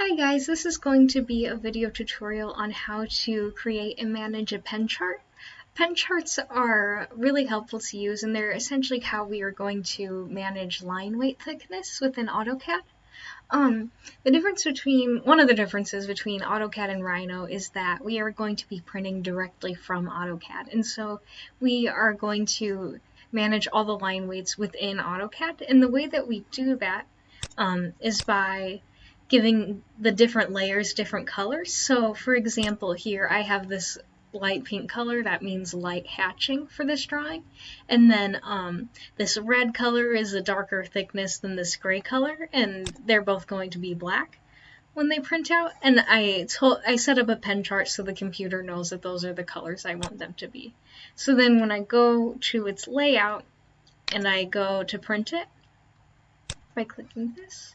Hi guys, this is going to be a video tutorial on how to create and manage a pen chart. Pen charts are really helpful to use, and they're essentially how we are going to manage line weight thickness within AutoCAD. One of the differences between AutoCAD and Rhino is that we are going to be printing directly from AutoCAD, and so we are going to manage all the line weights within AutoCAD, and the way that we do that is by giving the different layers different colors. So for example, here I have this light pink color, that means light hatching for this drawing, and then this red color is a darker thickness than this gray color, and they're both going to be black when they print out. And I set up a pen chart so the computer knows that those are the colors I want them to be. So then when I go to its layout and I go to print it by clicking this,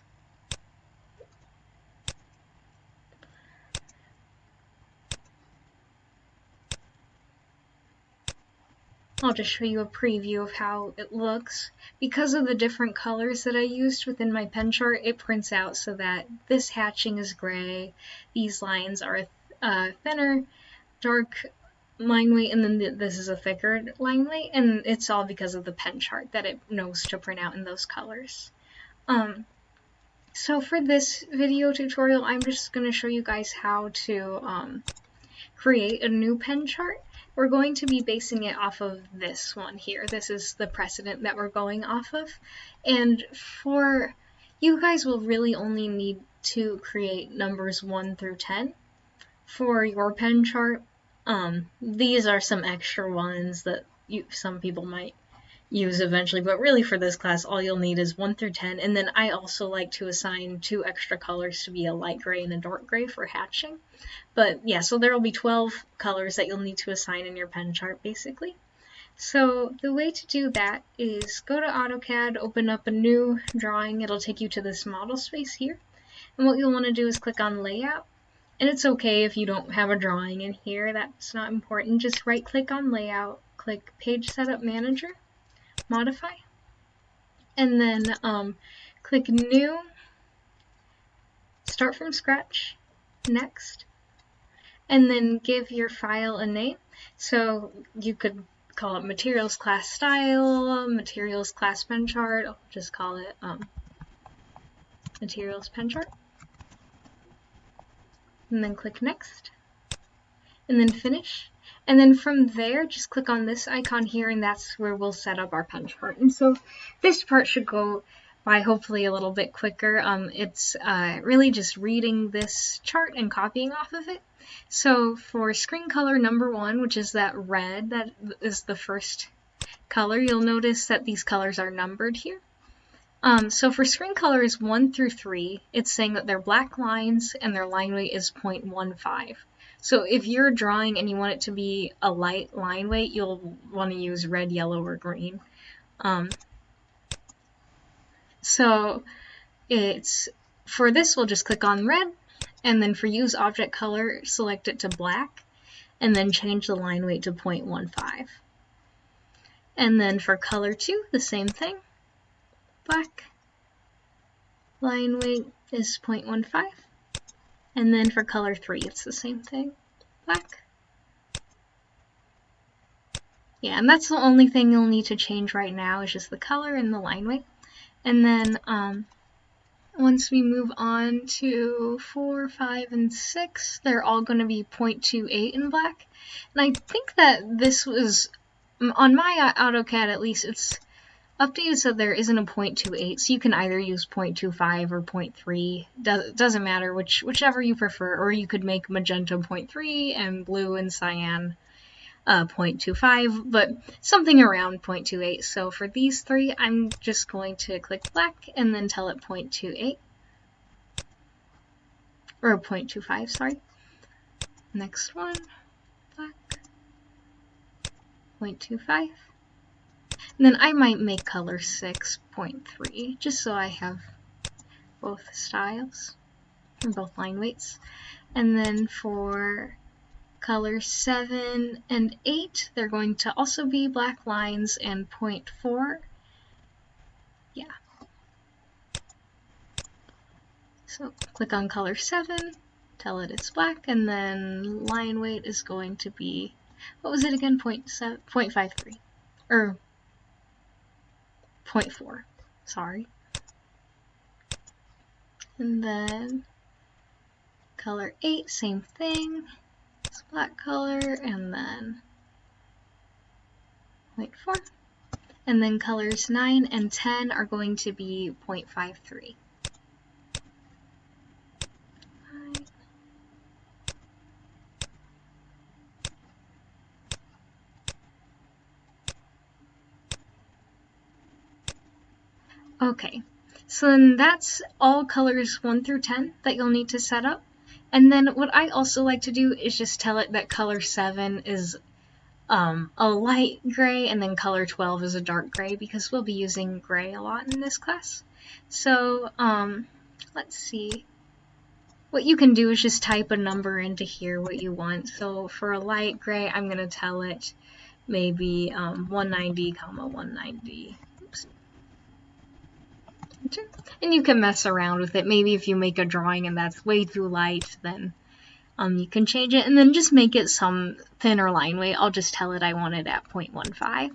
I'll just show you a preview of how it looks. Because of the different colors that I used within my pen chart, it prints out so that this hatching is gray, these lines are thinner, dark line weight, and then this is a thicker line weight, and it's all because of the pen chart that it knows to print out in those colors. So for this video tutorial, I'm just going to show you guys how to create a new pen chart. We're going to be basing it off of this one here. This is the precedent that we're going off of. And for you guys will really only need to create numbers 1 through 10 for your pen chart. These are some extra ones that some people might use eventually, but really for this class all you'll need is 1 through 10, and then I also like to assign 2 extra colors to be a light gray and a dark gray for hatching. But yeah, so there will be 12 colors that you'll need to assign in your pen chart basically. So the way to do that is go to AutoCAD, open up a new drawing. It'll take you to this model space here, and what you'll want to do is click on layout. And it's okay if you don't have a drawing in here, that's not important. Just right click on layout, click page setup manager, modify, and then click new, start from scratch, next, and then give your file a name. So you could call it materials class style, materials class pen chart. I'll just call it materials pen chart, and then click next, and then finish. And then from there, just click on this icon here, and that's where we'll set up our pen chart. And so this part should go by hopefully a little bit quicker. It's really just reading this chart and copying off of it. So for screen color number 1, which is that red, that is the first color, you'll notice that these colors are numbered here. So for screen colors 1 through 3, it's saying that they're black lines and their line weight is 0.15. So if you're drawing and you want it to be a light line weight, you'll want to use red, yellow, or green. So for this, we'll just click on red, and then for use object color, select it to black, and then change the line weight to 0.15. And then for color 2, the same thing, black, line weight is 0.15. And then for color 3, it's the same thing, black. Yeah, and that's the only thing you'll need to change right now is just the color and the line weight. And then once we move on to 4, 5, and 6, they're all going to be 0.28 in black. And I think that this was, on my AutoCAD at least, it's updated so there isn't a 0.28, so you can either use 0.25 or 0.3. Doesn't matter, whichever you prefer, or you could make magenta 0.3 and blue and cyan 0.25, but something around 0.28. So for these 3, I'm just going to click black and then tell it 0.28, or 0.25, sorry. Next one, black, 0.25. And then I might make color 6.3, just so I have both styles, and both line weights. And then for color 7 and 8, they're going to also be black lines and 0.4. Yeah. So click on color 7, tell it it's black, and then line weight is going to be, what was it again, 0.53, or 0.4, sorry. And then color 8, same thing, it's black color, and then 0.4. And then colors 9 and 10 are going to be 0.53. Okay, so then that's all colors 1 through 10 that you'll need to set up. And then what I also like to do is just tell it that color 7 is a light gray, and then color 12 is a dark gray, because we'll be using gray a lot in this class. So let's see. What you can do is just type a number into here, what you want. So for a light gray, I'm going to tell it maybe 190, 190. Oops. And you can mess around with it. Maybe if you make a drawing and that's way too light, then you can change it, and then just make it some thinner line weight. I'll just tell it I want it at 0.15.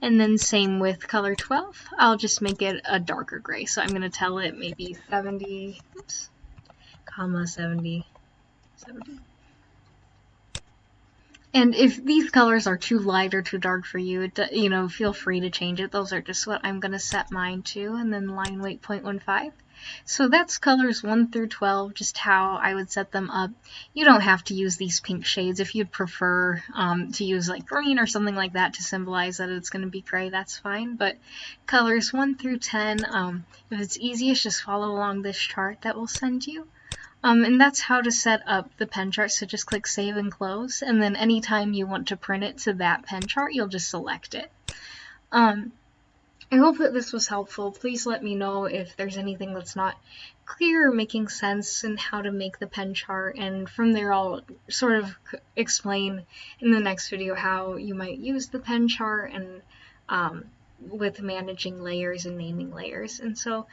And then same with color 12. I'll just make it a darker gray. So I'm going to tell it maybe 70, oops, comma 70, 70. And if these colors are too light or too dark for you, feel free to change it. Those are just what I'm going to set mine to, and then line weight 0.15. So that's colors 1 through 12, just how I would set them up. You don't have to use these pink shades. If you'd prefer to use like green or something like that to symbolize that it's going to be gray, that's fine. But colors 1 through 10, if it's easiest, just follow along this chart that we'll send you. And that's how to set up the pen chart. So just click Save and Close, and then anytime you want to print it to that pen chart, you'll just select it. I hope that this was helpful. Please let me know if there's anything that's not clear or making sense and how to make the pen chart, and from there I'll sort of explain in the next video how you might use the pen chart and with managing layers and naming layers. And so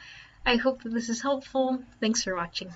I hope that this is helpful. Thanks for watching.